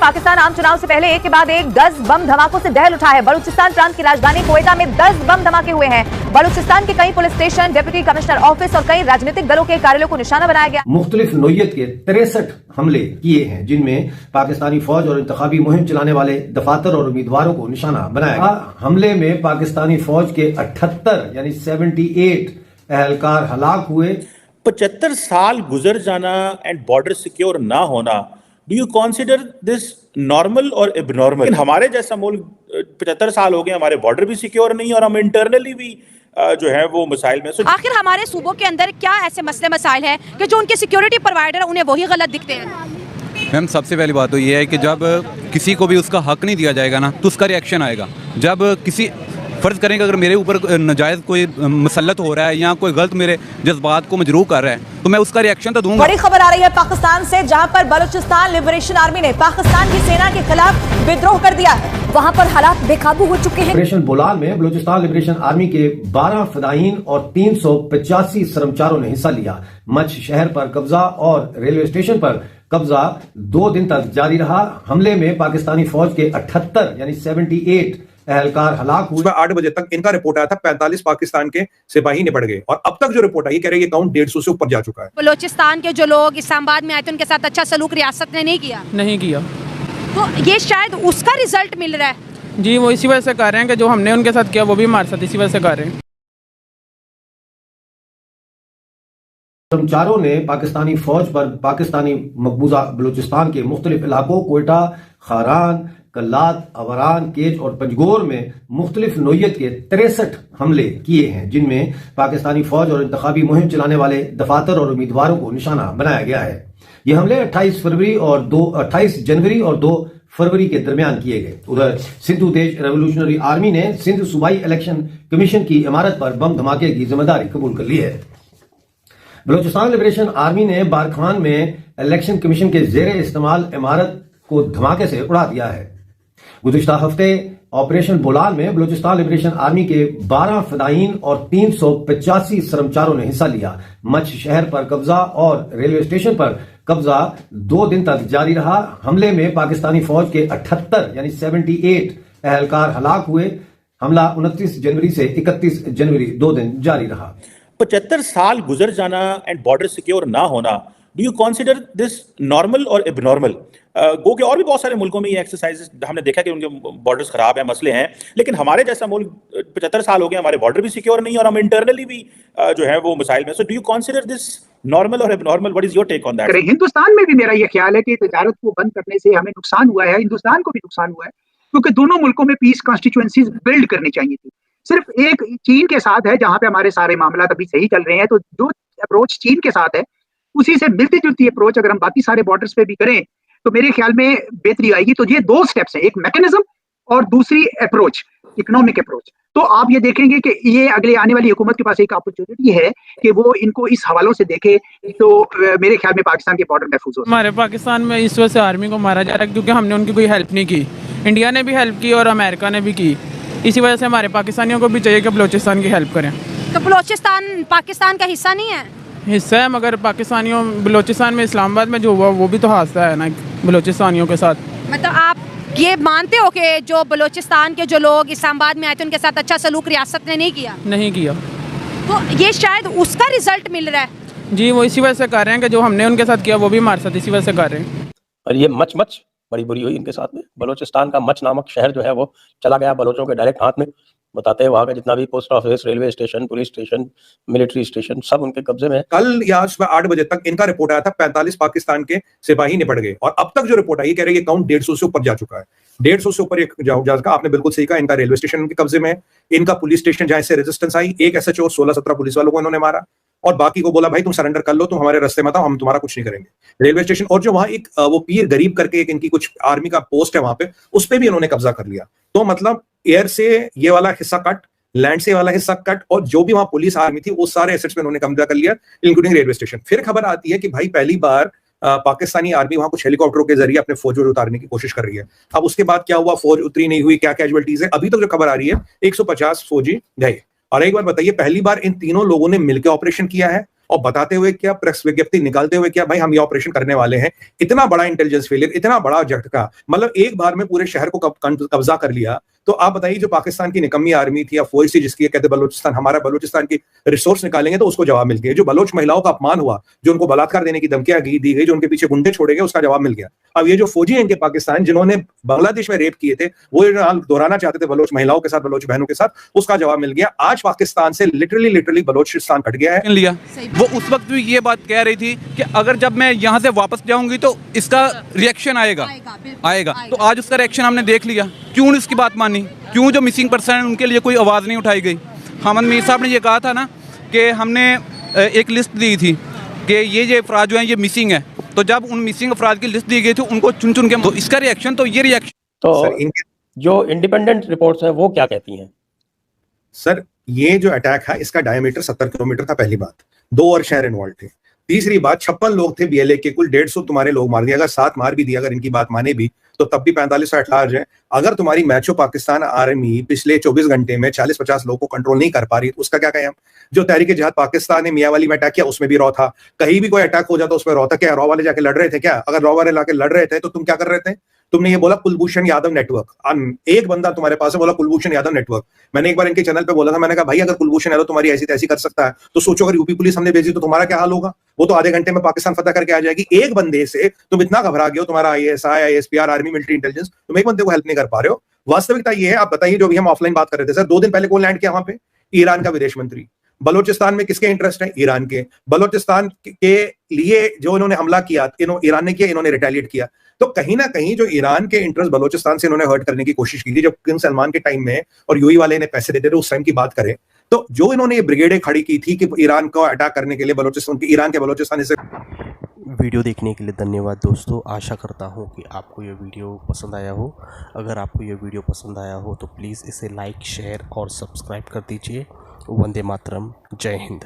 पाकिस्तान आम चुनाव से पहले एक के बाद एक 10 बम धमाकों से दहल उठा है। बलूचिस्तान प्रांत की राजधानी कोयटा में 10 बम धमाके हुए हैं। बलूचिस्तान के कई police station, deputy commissioner office और कई राजनीतिक दलों के कार्यालयों को निशाना बनाया गया। मुख्तलिफ नोयत के 63 हमले किए हैं, जिनमें पाकिस्तानी फौज और इंतखाबी मुहिम चलाने वाले दफातर और उम्मीदवारों को निशाना बनाया गया। हमले में पाकिस्तानी फौज के 78 यानी 78 एहलकार हलाक हुए। 75 साल गुजर जाना एंड बॉर्डर सिक्योर ना होना, do you consider this normal or abnormal? हमारे जैसा मुल्क 75 साल हो गए, हमारे बॉर्डर भी सिक्योर नहीं और हम इंटरनली भी जो है वो मसाइल में। आखिर हमारे सूबों के अंदर क्या ऐसे मसले मसाइल हैं कि जो उनके सिक्योरिटी प्रोवाइडर उन्हें वही गलत दिखते हैं? मैम, सबसे पहली बात तो ये है कि जब किसी को भी उसका हक नहीं दिया जाएगा ना, तो उसका रिएक्शन आएगा। जब किसी फर्ज करें कि अगर मेरे ऊपर नाजायज़ कोई मुसल्लत हो रहा है या कोई गलत मेरे जज्बात को मजरूह कर रहा है, तो मैं उसका रिएक्शन तो दूंगा। बड़ी खबर आ रही है पाकिस्तान से, जहां पर बलूचिस्तान लिबरेशन आर्मी ने पाकिस्तान की सेना के खिलाफ विद्रोह कर दिया। वहां पर हालात बेकाबू हो चुके हैं। ऑपरेशन बोलान में बलूचिस्तान लिबरेशन आर्मी के 12 फदायीन और 385 सरमचारों ने हिस्सा लिया। मच शहर पर कब्जा और रेलवे स्टेशन पर कब्जा 2 दिन तक जारी रहा। हमले में पाकिस्तानी फौज के 78 यानी 78 एहलकार हलाक हुए। सुबह 8 बजे तक इनका रिपोर्ट आया था 45 पाकिस्तान के सिपाही निपट गए और अब तक जो रिपोर्ट आई कह रही है काउंट 150 से ऊपर जा चुका है। बलूचिस्तान के जो लोग इस्लामाबाद में आए थे उनके साथ अच्छा सलूक रियासत ने नहीं किया। तो ये शायद उसका रिजल्ट मिल रहा है। जी, वो इसी वजह से कर रहे हैं कि जो हमने उनके साथ किया वो भी हमारे साथ इसी वजह से कर रहे हैं। कर्मचारियों ने पाकिस्तानी फौज पर पाकिस्तानी मकबूजा बलूचिस्तान के मुख्तलिफ इलाकों कोयटा, खारान, कल्लात, अवरान, केज और पंजगोर में मुख्तलिफ नोयत के 63 हमले किए हैं, जिनमें पाकिस्तानी फौज और इंतखाबी मुहिम चलाने वाले दफातर और उम्मीदवारों को निशाना बनाया गया है। ये हमले 28 जनवरी और 2 फरवरी के दरमियान किए गए। उधर सिंधु देश रेवोल्यूशनरी आर्मी ने सिंध सूबाई इलेक्शन कमीशन की इमारत पर बम धमाके की जिम्मेदारी कबूल कर ली है। बलूचिस्तान लिबरेशन आर्मी ने बारखान में इलेक्शन कमीशन के जेर इस्तेमाल इमारत को धमाके से उड़ा दिया है। गुज़िश्ता हफ्ते ऑपरेशन बोलान में बलूचिस्तान लिबरेशन आर्मी के 12 फदायीन और 385 सरमचारों ने हिस्सा लिया। मच शहर पर कब्जा और रेलवे स्टेशन पर कब्जा 2 दिन तक जारी रहा। हमले में पाकिस्तानी फौज के 78 यानी 78 एहलकार हलाक हुए। हमला 29 जनवरी से 31 जनवरी 2 दिन जारी रहा। 75 साल गुजर जाना एंड बॉर्डर सिक्योर ना होना, do you consider this normal or abnormal? गो के और भी बहुत सारे मुल्कों में ये एक्सरसाइज हमने देखा कि उनके बॉर्डर्स खराब है, मसले हैं, लेकिन हमारे जैसा मुल्क 75 साल हो गए, हमारे बॉर्डर भी सिक्योर नहीं और हम इंटरनली भी जो है वो मसाइल में। So do you consider this normal or abnormal? What is your take on that? Hindustan में भी मेरा ये ख्याल है कि तजारत को बंद करने से हमें नुकसान हुआ है, हिंदुस्तान को भी नुकसान हुआ है, क्योंकि दोनों मुल्कों में पीस कॉन्स्टिट्यूएंसीज बिल्ड करनी चाहिए थी। सिर्फ एक चीन के साथ है जहां पे हमारे सारे मामला अभी सही चल रहे हैं, तो जो अप्रोच चीन के साथ है उसी से मिलती जुलती अप्रोच अगर हम बाकी सारे बॉर्डर्स पे भी करें तो मेरे ख्याल में बेहतरी आएगी। तो ये 2 स्टेप्स हैं, एक मैकेनिज्म और दूसरी अप्रोच, इकोनॉमिक अप्रोच। तो आप ये देखेंगे कि ये अगले आने वाली हुकूमत के पास एक अपॉर्चुनिटी है कि वो इनको इस हवालों से देखे, तो मेरे ख्याल में पाकिस्तान के बॉर्डर महफूज हो। हमारे पाकिस्तान में इस वजह से आर्मी को मारा जा रहा है क्योंकि हमने उनकी कोई हेल्प नहीं की। इंडिया ने भी हेल्प की और अमेरिका ने भी की। इसी वजह से हमारे पाकिस्तानियों को भी चाहिए कि बलूचिस्तान की हेल्प करें। तो बलूचिस्तान पाकिस्तान का हिस्सा नहीं है? हिस्सा है, मगर पाकिस्तानियों बलूचिस्तान में इस्लामाबाद में जो हुआ वो भी तो हादसा है ना बलूचिस्तानियों के साथ। मतलब आप ये मानते हो कि जो बलूचिस्तान के जो लोग इस्लामाबाद में आए थे उनके साथ अच्छा सलूक रियासत ने नहीं किया? तो ये शायद उसका रिजल्ट मिल रहा है। जी, वो इसी वजह से कर रहे हैं कि जो हमने उनके साथ किया वो भी हमारे साथ इसी वजह से कर रहे हैं। और ये मच बड़ी बुरी हुई इनके साथ में। बलूचिस्तान का मच नामक शहर जो है वो चला गया बलोचों के डायरेक्ट हाथ में। बताते हैं वहाँ का जितना भी post office, railway station, police station, military station सब उनके कब्जे में है। कल या सुबह 8 बजे तक इनका रिपोर्ट आया था 45 पाकिस्तान के सिपाही निपट गए और अब तक जो रिपोर्ट आई कह रही है काउंट 150 से ऊपर जा चुका है। 150 से ऊपर जा चुका। आपने बिल्कुल सही कहा, इनका रेलवे स्टेशन उनके कब्जे में है, इनका पुलिस स्टेशन जहां से रेजिस्टेंस आई, एक SHO 16-17 पुलिस वालों को इन्होंने मारा और बाकी को बोला भाई तुम सरेंडर कर लो, तुम हमारे रास्ते मत आओ, हम तुम्हारा कुछ नहीं करेंगे। रेलवे स्टेशन और जो वहां एक वो पीर गरीब करके एक इनकी कुछ आर्मी का पोस्ट है वहां पे, उस पे भी इन्होंने कब्जा कर लिया। तो मतलब एयर से ये वाला हिस्सा कट, लैंड से वाला हिस्सा कट और जो भी वहां पुलिस आर्मी थी वो सारे एसेट्स पे उन्होंने कब्जा कर लिया, इंक्लूडिंग रेलवे स्टेशन। फिर खबर आती है कि भाई पहली बार पाकिस्तानी आर्मी वहां कुछ हेलीकॉप्टरों के जरिए अपने फौज उतारने की कोशिश कर रही है। अब उसके बाद क्या हुआ, फौज उतरी नहीं हुई, क्या कैजुअलिटीज है, अभी तक जो खबर आ रही है 150 फौजी गए। और एक बार बताइए, पहली बार इन तीनों लोगों ने मिलकर ऑपरेशन किया है और बताते हुए क्या, प्रेस विज्ञप्ति निकालते हुए क्या, भाई हम ये ऑपरेशन करने वाले हैं। इतना बड़ा इंटेलिजेंस फेलियर, इतना बड़ा झटका, मतलब एक बार में पूरे शहर को कब्जा कर लिया। तो आप बताइए, जो पाकिस्तान की निकम्मी आर्मी थी या फौज थी, जिसकी कहते बलूचिस्तान, हमारा बलूचिस्तान की रिसोर्स निकालेंगे तो उसको जवाब मिल गया। जो बलोच महिलाओं का अपमान हुआ, जो उनको बलात्कार देने की धमकियां दी गई, जो उनके पीछे गुंडे छोड़े गए, उसका जवाब मिल गया। अब ये जो फौजी हैं इनके पाकिस्तान, जिन्होंने बांग्लादेश में रेप किए थे, वो दोहराना चाहते थे बलोच महिलाओं के साथ, बलोच बहनों के साथ, उसका जवाब मिल गया। आज पाकिस्तान से लिटरली बलोचिस्तान कट गया है। लिया वो उस वक्त भी ये बात कह रही थी कि अगर जब मैं यहाँ से वापस जाऊंगी तो इसका रिएक्शन आएगा। तो आज उसका रिएक्शन हमने देख लिया। क्यों इसकी बात मानी? क्यों जो मिसिंग पर्सन है उनके लिए कोई आवाज़ नहीं उठाई गई? हामिद मीर साहब ने ये कहा था ना कि हमने एक लिस्ट दी थी कि ये अफराद जो हैं ये मिसिंग है, तो जब उन मिसिंग अफराद की लिस्ट दी गई थी उनको चुन के, तो इसका रिएक्शन, तो ये रिएक्शन। तो जो इंडिपेंडेंट रिपोर्ट्स हैं वो क्या कहती हैं? सर, ये जो अटैक है इसका डायमीटर 70 किलोमीटर था, पहली बात। 2 और शहर इन्वॉल्व थे। तीसरी बात, 56 लोग थे बीएलए के, कुल 150 तुम्हारे लोग मार दिए। अगर 7 मार भी दिया, अगर इनकी बात माने भी, तो तब भी 45 से 68 है। अगर तुम्हारी मैचो पाकिस्तान आर्मी पिछले 24 घंटे में 40-50 लोगों को कंट्रोल नहीं कर पा रही, तो उसका क्या कहें हम? जो तहरीक जिहाद पाकिस्तान ने मियावाली में अटैक किया, उसमें भी रॉ था। कहीं भी कोई अटैक हो जाता उसमें रॉ था। क्या रॉ वाले जाके लड़ रहे थे? क्या अगर रॉ वाले लाके लड़ रहे थे तो तुम क्या कर रहे थे? तुमने ये बोला कुलभूषण यादव नेटवर्क। एक बंदा तुम्हारे पास है, बोला कुलभूषण यादव नेटवर्क। मैंने एक बार इनके चैनल पे बोला था, मैंने कहा भाई अगर कुलभूषण यादव तुम्हारी ऐसी तैसी कर सकता है, तो सोचो अगर यूपी पुलिस हमने भेजी तो तुम्हारा क्या हाल होगा? वो तो आधे घंटे में पाकिस्तान फतह करके आ जाएगी। एक बंदे से तुम इतना घबरा गए हो, तुम्हारा IASI, ISPR, army, military intelligence, तुम एक बंदे को हेल्प नहीं कर पा रहे हो। वास्तविकता ये है, आप बताइए, जो भी हम ऑफलाइन बात कर रहे थे सर, 2 दिन पहले कौन लैंड किया वहां पे? ईरान का विदेश मंत्री। बलोचिस्तान में किसके इंटरेस्ट है? ईरान के। बलोचिस्तान के लिए जो इन्होंने हमला किया, ईरान ने किया, इन्होंने रिटेलिएट किया। तो कहीं ना कहीं जो ईरान के इंटरेस्ट बलोचिस्तान से इन्होंने हर्ट करने की कोशिश की थी, जब किंग सलमान के टाइम में और यूएई वाले ने पैसे देते थे, उस टाइम की बात करें तो जो इन्होंने ये ब्रिगेडें खड़ी की थी कि ईरान को अटैक करने के लिए बलोचिस्तान, ईरान के बलोचिस्तान से। वीडियो देखने के लिए धन्यवाद दोस्तों। आशा करता हूँ कि आपको ये वीडियो पसंद आया हो। अगर आपको ये वीडियो पसंद आया हो तो प्लीज़ इसे लाइक, शेयर और सब्सक्राइब कर दीजिए। वंदे मातरम। जय हिंद।